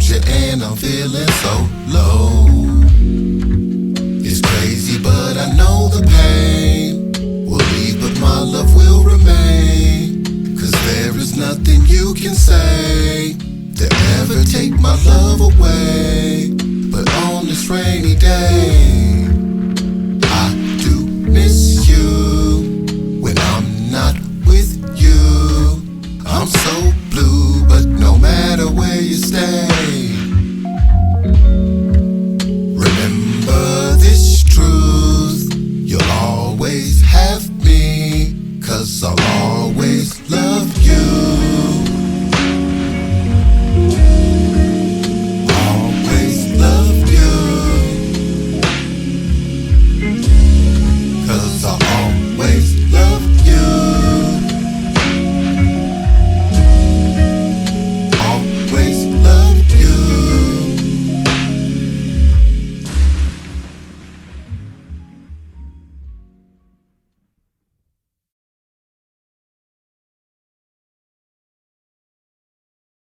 you and I'm feeling so low. It's crazy, but I know the pain will leave, but my love will remain. Cause there is nothing you can say to ever take my love away. But on this rainy day, I do miss you when I'm not with you. I'm so